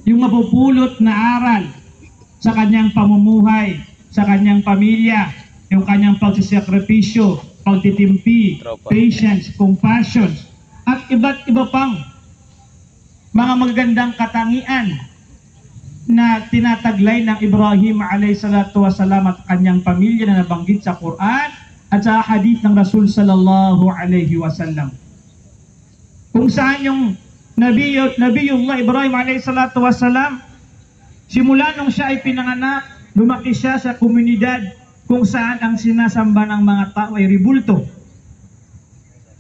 yung mapupulot na aral sa kanyang pamumuhay, sa kanyang pamilya, yung kanyang pagsisakripisyo, pagtitimpi, patience, compassion, at iba't iba pang mga magagandang katangian na tinataglay ng Ibrahim alayhisalatu wasalam at kanyang pamilya na nabanggit sa Quran at sa hadith ng Rasul sallallahu alayhi wasallam. Kung saan yung Nabiyullah Ibrahim alayhisalatu wasalam, simula nung siya ay pinanganak, lumaki siya sa komunidad kung saan ang sinasamba ng mga tao ay ribulto.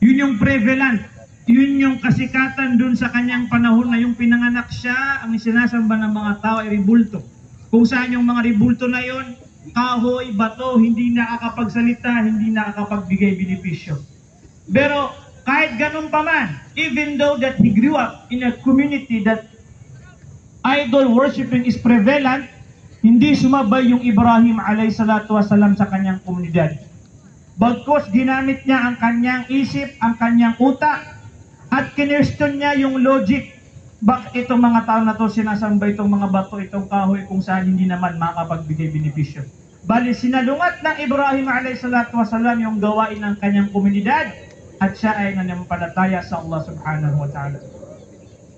Yun yung prevalent, yun yung kasikatan dun sa kanyang panahon na yung pinanganak siya, ang sinasamba ng mga tao ay ribulto. Kung saan yung mga ribulto na yun, kahoy, bato, hindi nakakapagsalita, hindi nakakapagbigay benepisyo. Pero kahit ganun pa man, even though that he grew up in a community that idol worshiping is prevalent, hindi sumabay yung Ibrahim alayhisalatu wasalam sa kanyang komunidad. Bagkus ginamit niya ang kanyang isip, ang kanyang utak, at kinwestiyon niya yung logic. Bakit itong mga tao na to sinasamba itong mga bato, itong kahoy kung saan hindi naman makapagbigay benepisyo. Bali sinalungat ng Ibrahim alayhisalatu wasalam yung gawain ng kanyang komunidad at siya ay nanampalataya sa Allah subhanahu wa ta'ala.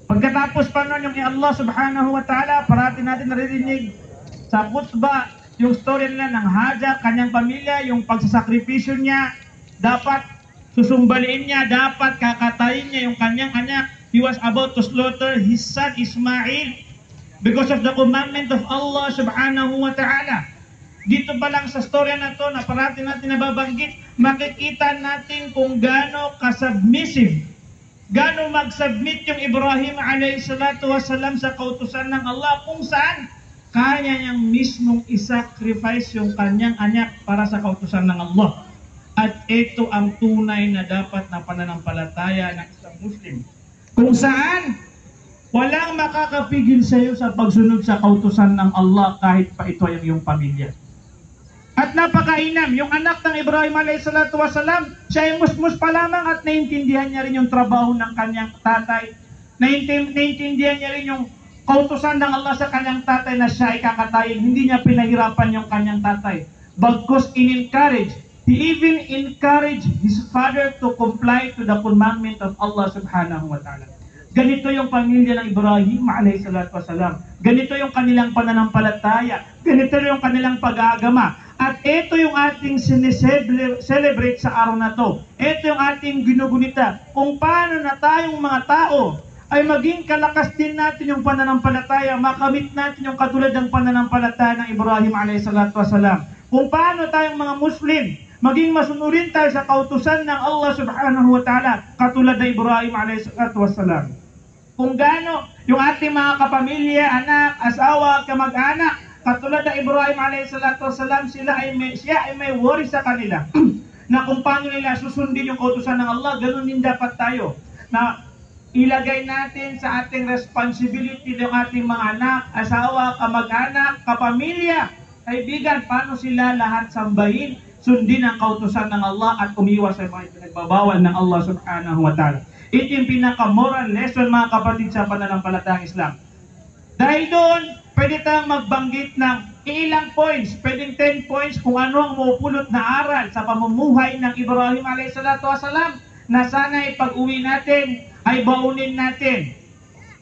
Pagkatapos pa nun yung Allah subhanahu wa ta'ala, parati natin naririnig sa khutbah, yung story nila ng Hajar, kanyang pamilya, yung pagsasakripisyo niya, dapat susumbaliin niya, dapat kakatayin niya yung kanyang anak. He was about to slaughter his son Ismail because of the commandment of Allah subhanahu wa ta'ala. Dito pa lang sa story na to na parati natin nababanggit, makikita natin kung gaano kasubmissive, gaano mag-submit yung Ibrahim alayhisalatu wasalam sa kautusan ng Allah, kung saan kaya niyang mismong isacrifice yung kanyang anak para sa kautusan ng Allah. At ito ang tunay na dapat na pananampalataya ng isang Muslim, kung saan walang makakapigil sa iyo sa pagsunod sa kautusan ng Allah kahit pa ito ay iyong pamilya. At napakainam, yung anak ng Ibrahim alayhisalatu wasalam, siya ay musmus pa lamang at naintindihan niya rin yung trabaho ng kanyang tatay. Naintindihan niya rin yung kautusan ng Allah sa kanyang tatay na siya ay kakatayin. Hindi niya pinahirapan yung kanyang tatay. Bagkus in-encourage, he even encouraged his father to comply to the commandment of Allah subhanahu wa ta'ala. Ganito yung pamilya ng Ibrahim alayhisalatu wasalam. Ganito yung kanilang pananampalataya. Ganito yung kanilang pag-aagama. At ito yung ating sineselebrate sa araw na to. Ito yung ating ginugunita. Kung paano na tayong mga tao ay maging kalakas din natin yung pananampalataya, makamit natin yung katulad ng pananampalataya ng Ibrahim alayhisalatu wasalam. Kung paano tayong mga Muslim, maging masunurin tayo sa kautusan ng Allah subhanahu wa ta'ala, katulad ng Ibrahim alayhisalatu wasalam. Kung gaano yung ating mga kapamilya, anak, asawa, kamag-anak, katulad ng Ibrahim alayhisalatu wasalam, siya ay may worry sa kanila na kung paano nila susundin yung kautusan ng Allah, ganun din dapat tayo na ilagay natin sa ating responsibility ng ating mga anak, asawa, kamag-anak, kapamilya, kaibigan, paano sila lahat sambahin, sundin ang kautusan ng Allah at umiwas sa mga pinagbabawal ng Allah subhanahu wa ta'ala. Ito yung pinaka-moral lesson mga kapatid sa pananampalatayang Islam. Dahil doon, pwede tayong magbanggit ng ilang points, pwedeng 10 points kung ano ang mapupulot na aral sa pamumuhay ng Ibrahim alayhisalatu wasalam na sana ipag-uwi natin, ay baunin natin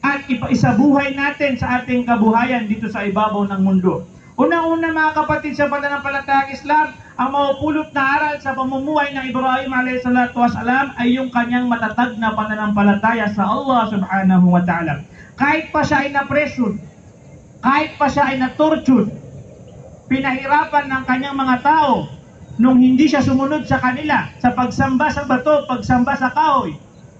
at isabuhay natin sa ating kabuhayan dito sa ibabaw ng mundo. Unang-una mga kapatid sa pananampalatayang Islam, ang mapupulot na aral sa pamumuhay ng Ibrahim alayhisalatu wasalam ay yung kanyang matatag na pananampalataya sa Allah subhanahu wa ta'ala. Kahit pa siya ay na-pressure, kahit pa siya ay na-torture, pinahirapan ng kanyang mga tao nung hindi siya sumunod sa kanila sa pagsamba sa bato, pagsamba sa kahoy.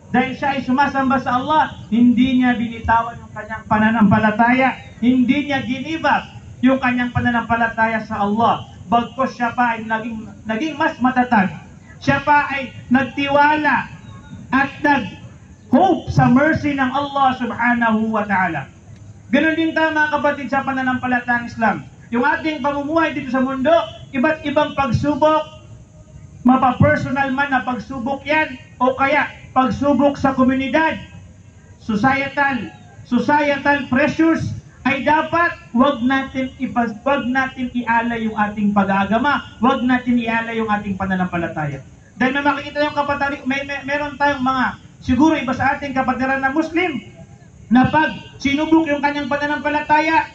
Dahil siya ay sumasamba sa Allah, hindi niya binitawan yung kanyang pananampalataya, hindi niya ginibak yung kanyang pananampalataya sa Allah. Bagkus siya pa ay naging mas matatag. Siya pa ay nagtiwala at nag-hope sa mercy ng Allah subhanahu wa ta'ala. Ganon din tayo mga kapatid sa pananampalatayang Islam. Yung ating pamumuhay dito sa mundo, iba't ibang pagsubok, mapapersonal man na pagsubok yan, o kaya pagsubok sa komunidad, societal pressures, ay dapat wag natin ialay yung ating pag-aagama, wag natin ialay yung ating pananampalataya. Dahil may makikita yung kapatid, meron tayong mga, siguro iba sa ating kapatiran na Muslim, na pag sinubok yung kanyang pananampalataya,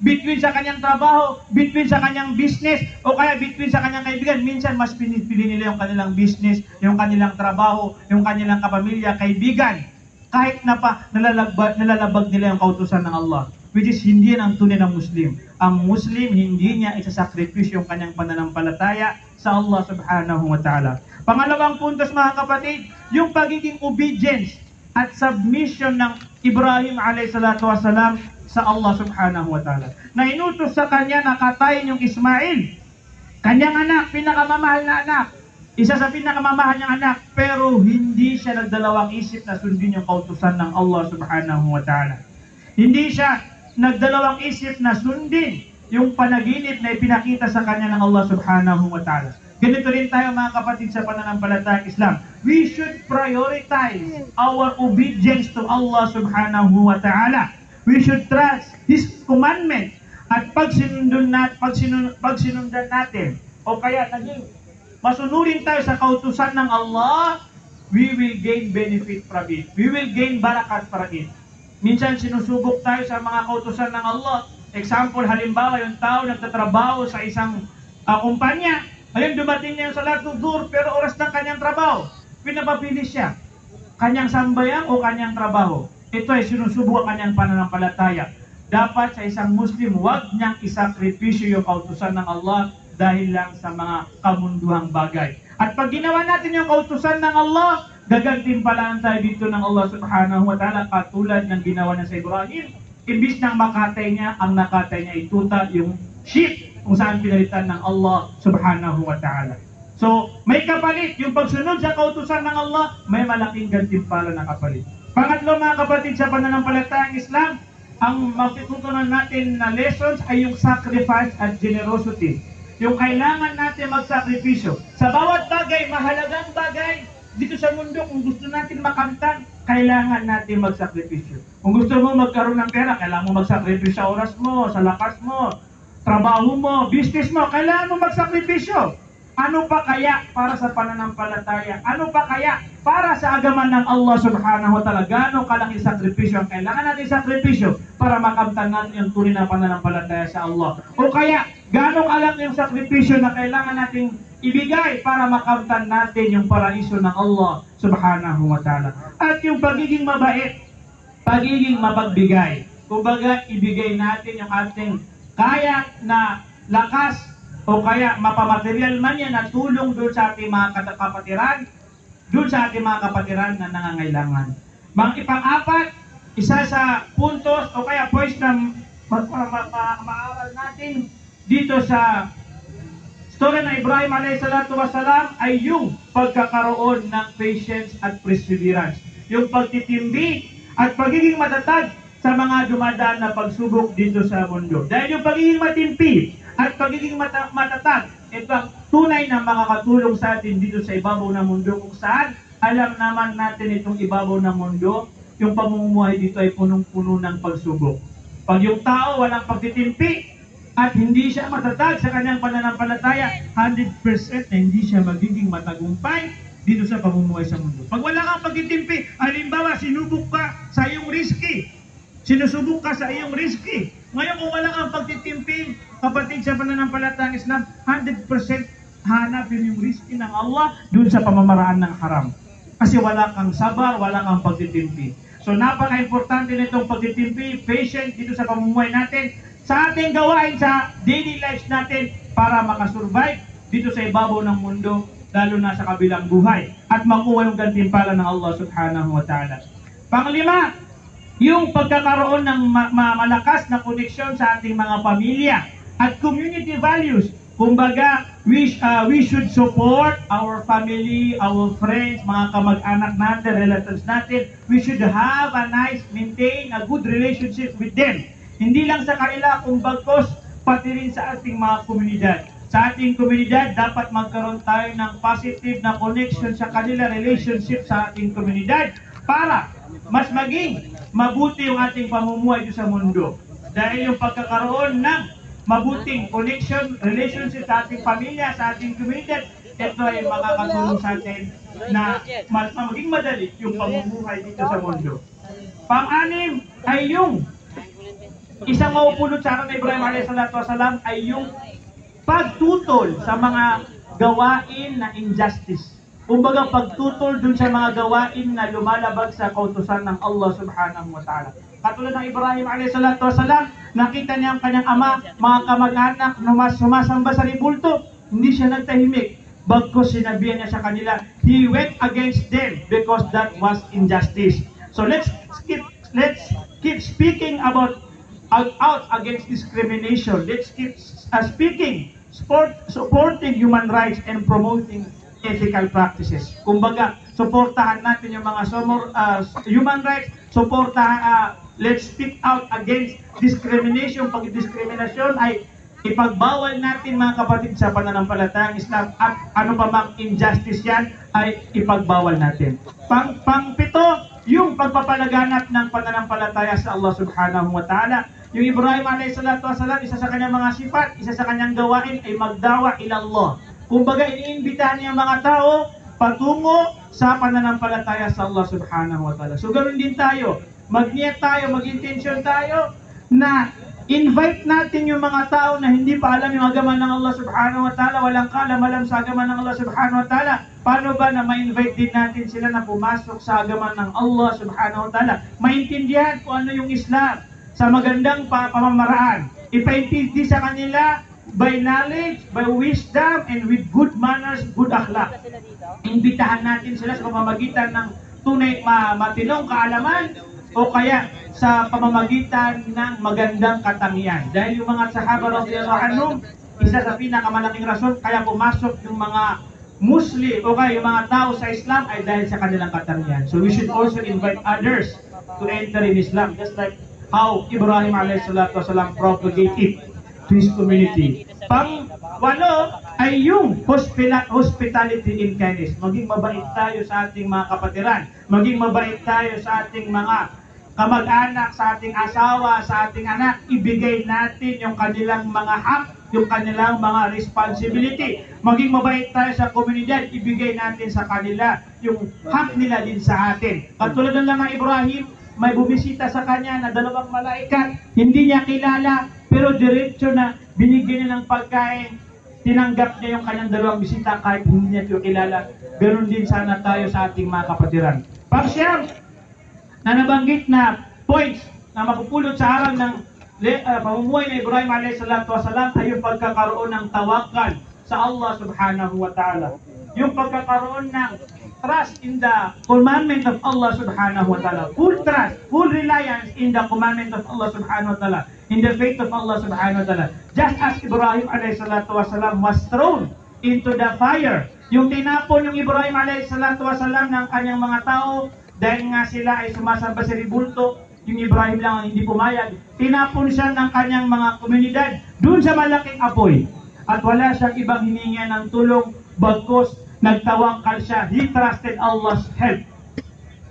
between sa kanyang trabaho, between sa kanyang business, o kaya between sa kanyang kaibigan, minsan mas pinipili nila yung kanilang business, yung kanilang trabaho, yung kanilang kapamilya, kaibigan, kahit na pa nalalabag nila yung kautusan ng Allah. Which is hindi yan ang tunay ng Muslim. Ang Muslim, hindi niya isasakripisyo yung kanyang pananampalataya sa Allah subhanahu wa ta'ala. Pangalawang puntos mga kapatid, yung pagiging obedience at submission ng Ibrahim alayhi salatu wasalam sa Allah subhanahu wa ta'ala. Na inutos sa kanya na katayin yung Ismail, kanyang anak, pinakamamahal na anak, isa sa pinakamamahal niyang anak, pero hindi siya nagdalawang isip na sundin yung kautusan ng Allah subhanahu wa ta'ala. Hindi siya nagdalawang isip na sundin yung panaginip na ipinakita sa kanya ng Allah subhanahu wa ta'ala. Ganito rin tayo mga kapatid sa pananampalatayang Islam. We should prioritize our obedience to Allah subhanahu wa ta'ala. We should trust His commandment. At pag sinundan natin, o kaya naging masunurin tayo sa kautusan ng Allah, we will gain benefit from it. We will gain barakat from it. Minsan sinusubok tayo sa mga kautusan ng Allah. Example, halimbawa yung tao nagtatrabaho sa isang kumpanya. Ayun, dumating niya yung salat dhuhr, pero oras ng kanyang trabaho, pinapapili siya. Kanyang sambayan o kanyang trabaho. Ito ay sinusubok ang kanyang pananampalataya. Dapat sa isang Muslim, huwag niyang isakripisyo yung kautusan ng Allah dahil lang sa mga kamunduhang bagay. At pag ginawa natin yung kautusan ng Allah, gagantimpalaan tayo dito ng Allah subhanahu wa ta'ala, katulad ng ginawa niya sa Ibrahim. Imbis ng makatay niya, ang nakatay niya ay tuta, yung sheep, kung saan pinalitan ng Allah subhanahu wa ta'ala. So, may kapalit. Yung pagsunod sa kautusan ng Allah, may malaking gantimpala na kapalit. Pangatlo mga kapatid sa pananampalatayang Islam, ang matututunan natin na lessons ay yung sacrifice at generosity. Yung kailangan natin magsakripisyo. Sa bawat bagay, mahalagang bagay, dito sa mundo, kung gusto natin makamtan, kailangan natin magsakripisyo. Kung gusto mo magkaroon ng pera, kailangan mo magsakripisyo sa oras mo, sa lakas mo, trabaho mo, business mo, kailangan mo magsakripisyo. Ano pa kaya para sa pananampalataya? Ano pa kaya para sa agaman ng Allah subhanahu wa ta'ala? Gano'ng kalaking sakripisyo ang kailangan natin sakripisyo para makamtan natin yung tunay na pananampalataya sa Allah? O kaya, gano'ng kalaki yung sakripisyo na kailangan nating ibigay para makamtan natin yung paraiso ng Allah subhanahu wa ta'ala? At yung pagiging mabait, pagiging mapagbigay. Kumbaga, ibigay natin yung ating kaya na lakas o kaya mapamaterial man yan na tulong doon sa ating mga kapatiran, doon sa ating mga kapatiran na nangangailangan. Pang-apat, isa sa puntos o kaya points na maaral natin dito sa story ng Ibrahim alayhi salatu wasalam ay yung pagkakaroon ng patience at perseverance. Yung pagtitimbi at pagiging matatag sa mga dumadaan na pagsubok dito sa mundo. Dahil yung pagiging matimpi at pagiging matatag, ito ang tunay na makakatulong sa atin dito sa ibabaw ng mundo, kung saan alam naman natin itong ibabaw ng mundo, yung pamumuhay dito ay punong-puno ng pagsubok. Pag yung tao walang pagtitimpi at hindi siya matatag sa kanyang pananampalataya, 100% na hindi siya magiging matagumpay dito sa pamumuhay sa mundo. Pag wala kang pagtitimpi, halimbawa sinubok ka sa iyong risky, sinusubok ka sa iyong risky. Ngayon kung wala kang pagtitimpi, kapatid sa pananampalatayang Islam, 100% hanapin yung risky ng Allah dun sa pamamaraan ng haram. Kasi wala kang sabar, wala kang pagtitimpi. So napaka-importante nitong pagtitimpi, patient dito sa pamumuhay natin, sa ating gawain sa daily lives natin para makasurvive dito sa ibabaw ng mundo, lalo na sa kabilang buhay, at makuha yung gantimpala ng Allah subhanahu wa ta'ala. Panglima, yung pagkakaroon ng malakas na koneksyon sa ating mga pamilya at community values. Kumbaga, we should support our family, our friends, mga kamag-anak natin, relatives natin. We should have a nice, maintain a good relationship with them. Hindi lang sa kanila, kung bagkos, pati rin sa ating mga komunidad. Sa ating komunidad, dapat magkaroon tayo ng positive na connection sa kanila, relationship sa ating komunidad para mas maging mabuti yung ating pamumuhay sa mundo. Dahil yung pagkakaroon ng mabuting connection, relationship sa ating pamilya, sa ating komunidad, ito ay makakatulong sa atin na maging madali yung pamumuhay dito sa mundo. Pang-anim ay yung isang mapupulot sa akin ni Ibrahim a.s. ay yung pagtutol sa mga gawain na injustice. Kumbaga pagtutol dun sa mga gawain na lumalabag sa kautusan ng Allah subhanahu wa ta'ala. Katulad ng Ibrahim a.s. nakita niya ang kanyang ama, mga kamag-anak, sumasamba sa ribulto, hindi siya nagtahimik. Bagkus sinabihan niya sa kanila, he went against them because that was injustice. So let's keep speaking about out against discrimination. Let's keep speaking, supporting human rights and promoting ethical practices. Kumbaga, suportahan natin yung mga human rights, let's speak out against discrimination. Pag-diskriminasyon ay ipagbawal natin mga kapatid sa pananampalatayang Islam at ano pa mang injustice yan ay ipagbawal natin. Pang-pito, yung pagpapalaganap ng pananampalataya sa Allah subhanahu wa ta'ala. Yung Ibrahim a.s. isa sa kanyang mga sifat, isa sa kanyang gawain ay magdawa ila Allah. Kumbaga iniimbitahan niya mga tao patungo sa pananampalataya sa Allah subhanahu wa ta'ala. So ganoon din tayo, mag-niyat tayo, mag-intention tayo na invite natin yung mga tao na hindi pa alam yung agaman ng Allah subhanahu wa ta'ala, walang kalam-alam sa agaman ng Allah subhanahu wa ta'ala. Paano ba na ma-invite din natin sila na pumasok sa agaman ng Allah subhanahu wa ta'ala? Maintindihan kung ano yung Islam sa magandang pamamaraan. Ipaintindi sa kanila by knowledge, by wisdom, and with good manners, good akhlaq. Imbitahan natin sila sa pamamagitan ng tunay matinong kaalaman o kaya sa pamamagitan ng magandang katangian. Dahil yung mga sahaba radhiyallahu anhum, isa sa pinakamalaking rason kaya pumasok yung mga Muslim o kaya yung mga tao sa Islam ay dahil sa kanilang katangian. So we should also invite others to enter in Islam, just like how Ibrahim a.s. propagated to his community. Pang-walo ay yung hospitality in kindness. Maging mabait tayo sa ating mga kapatiran. Maging mabait tayo sa ating mga kamag-anak, sa ating asawa, sa ating anak. Ibigay natin yung kanilang mga hak, yung kanilang mga responsibility. Maging mabait tayo sa komunidad. Ibigay natin sa kanila yung hak nila din sa atin. Katulad ng mga Ibrahim, may bumisita sa kanya na 2 malaikat, hindi niya kilala, pero diretso na binigyan niya ng pagkain, tinanggap niya yung kanyang 2 bisita kahit hindi niya ito kilala. Ganon din sana tayo sa ating mga kapatiran. Pang-siyam, na nabanggit na points na mapupulot sa aral ng pamumuhay ng Ibrahim a.s. ay yung pagkakaroon ng tawakal sa Allah subhanahu wa ta'ala. Yung pagkakaroon ng trust in the commandment of Allah subhanahu wa ta'ala. Full trust, full reliance in the commandment of Allah subhanahu wa ta'ala. In the faith of Allah subhanahu wa ta'ala. Just as Ibrahim a.s. was thrown into the fire. Yung tinapon yung Ibrahim a.s. ng kanyang mga tao dahil nga sila ay sumasamba sa ribulto, yung Ibrahim lang ang hindi pumayag. Tinapon siya ng kanyang mga komunidad dun sa malaking apoy. At wala siyang ibang hininga ng tulong bagkus nagtawakal siya. He trusted Allah's help.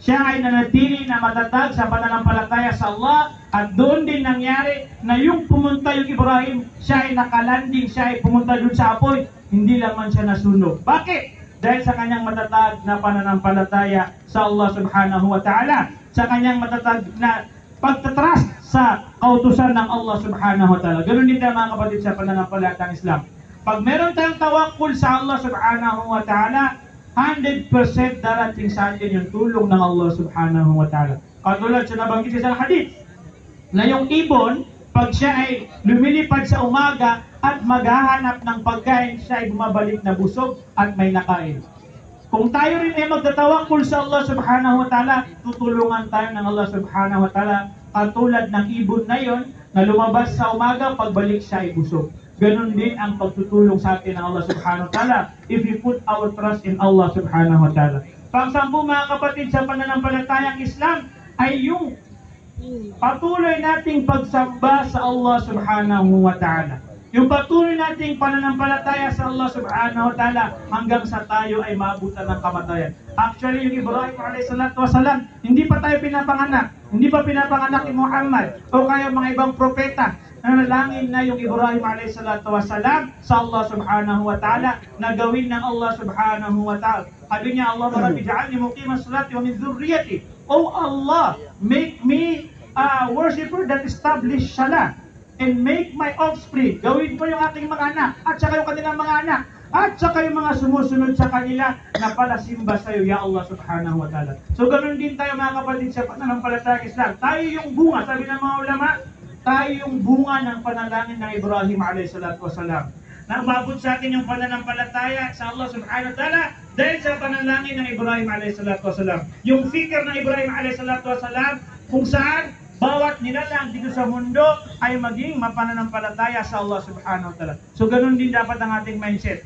Siya ay nanatili na matatag sa pananampalataya sa Allah at doon din nangyari na yung pumunta yung Ibrahim, siya ay nakalanding, siya ay pumunta doon sa apoy, hindi lang man siya nasunog. Bakit? Dahil sa kanyang matatag na pananampalataya sa Allah subhanahu wa ta'ala, sa kanyang matatag na pagtatrust sa kautusan ng Allah subhanahu wa ta'ala. Ganun din tayo mga kapatid sa pananampalatayang Islam. Pag meron tayong tawakkul sa Allah subhanahu wa ta'ala, 100% darating sa atin yung tulong ng Allah subhanahu wa ta'ala. Katulad sa nabanggit sa hadith, na yung ibon, pag siya ay lumilipad sa umaga at maghahanap ng pagkain, siya ay bumabalik na busog at may nakain. Kung tayo rin ay magtatawakkul sa Allah subhanahu wa ta'ala, tutulungan tayo ng Allah subhanahu wa ta'ala, katulad ng ibon na yon na lumabas sa umaga, pagbalik siya ay busog. Ganon din ang pagtutulong sa atin ng Allah subhanahu wa ta'ala if we put our trust in Allah subhanahu wa ta'ala. Pang-sampu mga kapatid sa pananampalatayang Islam ay yung patuloy nating pagsamba sa Allah subhanahu wa ta'ala. Yung patuloy nating pananampalataya sa Allah subhanahu wa ta'ala hanggang sa tayo ay maabutan ng kamatayan. Actually, yung Ibrahim a.s. hindi pa tayo pinapanganak. Hindi pa pinapanganak ni Muhammad o kaya mga ibang propeta. Nanalangin na yung Ibrahim a.s. sa Allah subhanahu wa ta'ala na gawin ng Allah subhanahu wa ta'ala. Sabi niya, Allah Rabbi ja'alni muqimas salati wa min dhurriyyati. Oh Allah, make me a worshipper that establish salah. And make my offspring, gawin ko yung aking mga anak, at saka yung kanilang mga anak, at saka yung mga sumusunod sa kanila na palasimba sa iyo, Ya Allah subhanahu wa ta'ala. So ganoon din tayo mga kapatid sa pananampalatayang Islam. Tayo yung bunga, sabi ng mga ulama, tayo yung bunga ng panalangin ng Ibrahim a.s. Na umabot sa atin yung pananampalataya sa Allah subhanahu wa ta'ala dahil sa panalangin ng Ibrahim a.s. Yung fikir ng Ibrahim a.s. kung saan bawat nilalang dito sa mundo ay maging mapananampalataya sa Allah subhanahu wa ta'ala. So ganun din dapat ang ating mindset.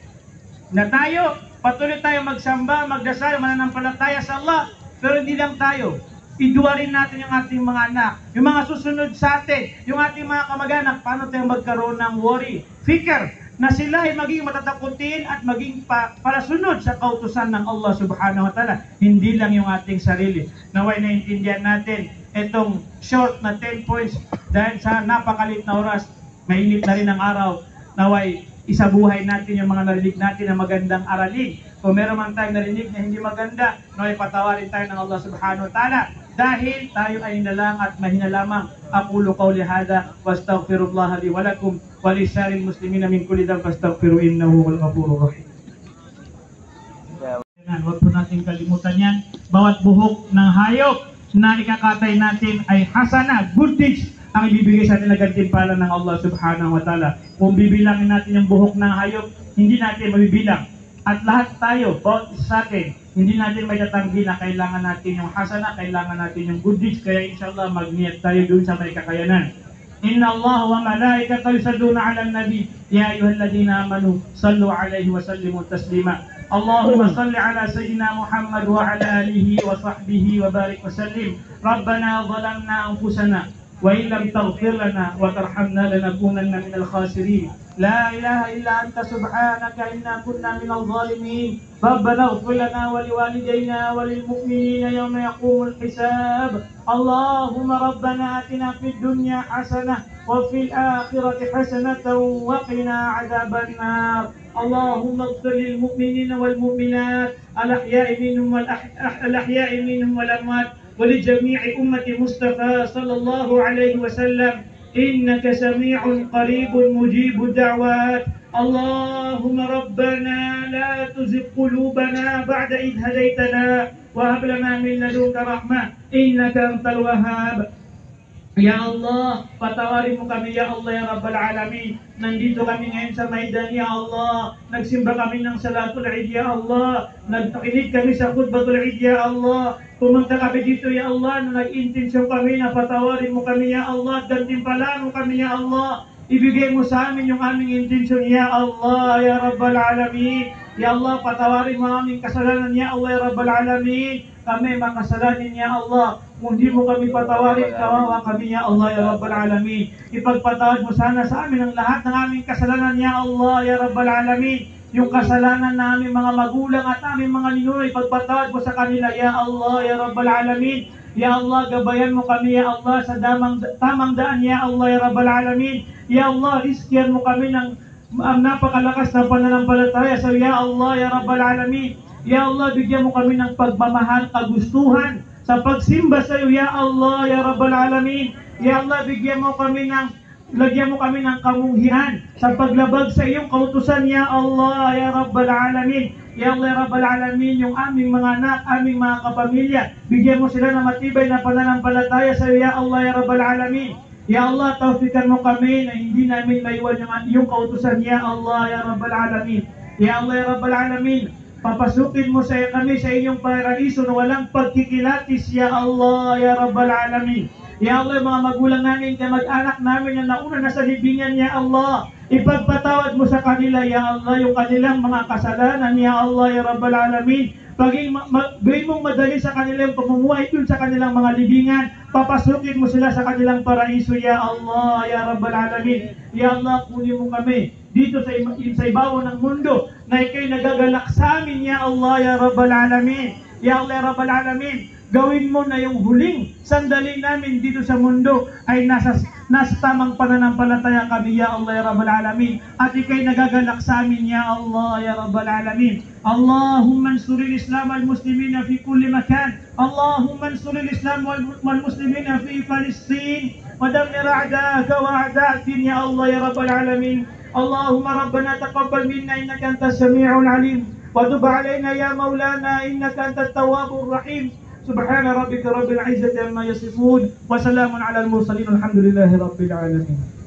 Na tayo, patuloy tayo magsamba, magdasal, mananampalataya sa Allah, pero hindi lang tayo. Idua rin natin yung ating mga anak, yung mga susunod sa atin, yung ating mga kamag-anak, paano tayo magkaroon ng worry, fikir, na sila ay maging matatakutin at maging palasunod sa kautusan ng Allah subhanahu wa ta'ala. Hindi lang yung ating sarili. Naway naintindihan natin itong short na 10 points dahil sa napakalit na oras, mainit na rin ang araw. Naway isabuhay natin yung mga narinig natin na magandang aralin. Kung meron man tayong narinig na hindi maganda, naway patawarin tayo ng Allah subhanahu wa ta'ala dahil tayo ay nalang at mahina lamang. Aqulu qawli hadha wastaghfirullah li wa lakum wa lisa'iril muslimina min kulli dhanbin fastaghfiru innahu huwal ghafurur rahim. Huwag po natin kalimutan yan. Bawat buhok ng hayop na ikakatay natin ay hasana, good deeds ang ibibigay sa atin na gantimpala ng Allah subhanahu wa ta'ala. Kung bibilangin natin yung buhok ng hayop, hindi natin mabibilang. At lahat tayo, bawat isa sa atin, hindi natin may tatanggi na kailangan natin yung hasana, kailangan natin yung good deeds. Kaya inshallah magniyat tayo dun sa may kakayanan. Inna Allah wa malaikatahu yusalluna 'alan nabi ya ayyuhalladhina amanu sallu 'alaihi wa sallimu taslima. Allahumma salli 'ala sayyidina Muhammad wa 'ala alihi wa sahbihi wa barik wa sallim. Rabbana zalamna anfusana wa in lam taghfir lana wa tarhamna lanakunanna minal khasirin. La ilaha illa anta subhanaka inna kunna minal zalimin. Rabbana ighfir lana wa liwalidayna wa lil mu'minina yawma yaqumul hisab. Allahumma rabbana atina fid dunya hasanah wa fil akhirati hasanatan wa qina 'adzaban nar. Allahumma ighfir lil mu'minina wal mu'minat al-ahya'i minhum wal ahya'i minhum wal amwat wa li jami'i ummati Mustafa sallallahu alaihi wasallam. إنك سميع قريب مجيب الدعوات. اللهم ربنا لا تزغ قلوبنا بعد إذ هديتنا وهب لنا من لدنك رحمة إنك أنت الوهاب. Ya Allah, patawarin mo kami ya Allah ya Rabbal Alamin. Nandito kami ngayon sa Maidan ya Allah. Nagsimba kami ng Salatul Eid ya Allah. Nagtakinig kami sa Khutbatul Eid ya Allah. Pumunta kami dito ya Allah na nag-intensyon kami na patawarin mo kami ya Allah. Gantimpalaan mo kami ya Allah. Ibigay mo sa amin yung aming intensyon ya Allah ya Rabbal Alamin. Ya Allah, patawarin mo aming kasalanan ya Allah ya Rabbal Alamin. Kami makasalanan ya Allah. Kung di mo kami patawarin, kawawa kami ya Allah ya Rabbal Alamin. Ipagpatawad mo sana sa amin ang lahat ng aming kasalanan ya Allah ya Rabbal Alamin. Yung kasalanan na aming mga magulang at aming mga ninuno, ipagpatawad mo sa kanila ya Allah ya Rabbal Alamin. Ya Allah, gabayan mo kami ya Allah sa tamang daan ya Allah ya Rabbal Alamin. Ya Allah, riskyan mo kami ng napakalakas na pananampalataya sa ya Allah ya Rabbal Alamin. Ya Allah, bigyan mo kami ng pagmamahal, kagustuhan sa pagsimba sa iyo ya Allah ya Rabbal Alamin. Ya Allah, lagyan mo kami ng kamunghian sa paglabag sa iyong kautusan ya Allah ya Rabbal Alamin. Ya Allah ya Rabbal Alamin, yung aming mga anak, aming mga kapamilya, bigyan mo sila ng matibay na pananampalataya sa iyo ya Allah ya Rabbal Alamin. Ya Allah, tawfikan mo kami na hindi namin maiwan yung kautusan ya Allah ya Rabbal Alamin. Ya Allah ya Rabbal Alamin, papasukin mo sa kami sa inyong paraiso na walang pagkikilatis ya Allah ya Rabbal Alamin. Ya Allah, mga magulang namin, kamag-anak namin na nauna na sa libingan ya Allah, ipagpatawad mo sa kanila ya Allah yung kanilang mga kasalanan ya Allah ya Rabbal Alamin. Gawin mong madali sa kanilang pamumuhay dun sa kanilang mga libingan. Papasukin mo sila sa kanilang paraiso, Ya Allah, Ya Rabbal Alamin. Ya Allah, kunin mo kami dito sa ibabaw ng mundo na ikaw'y nagagalak sa amin, Ya Allah, Ya Rabbal Alamin. Ya Allah, Ya Rabbal Alamin. Gawin mo na yung huling sandali namin dito sa mundo ay nasa tamang pananampalataya kami, Ya Allah, Ya Rabbal Alamin. At ikaw'y nagagalak sa amin, Ya Allah, Ya Rabbal Alamin. Allahumma ansuril Islam wal muslimina fi kulli makan. Allahumma ansuril Islam wal muslimina fi Palestine. ودمر أعداءك وأعداء الدين يا الله يا رب العالمين. اللهم ربنا تقبل منا إنك أنت السميع العليم وتب علينا يا مولانا إنك أنت التواب الرحيم. سبحان ربك رب العزة عما يصفون وسلام على المرسلين الحمد لله رب العالمين.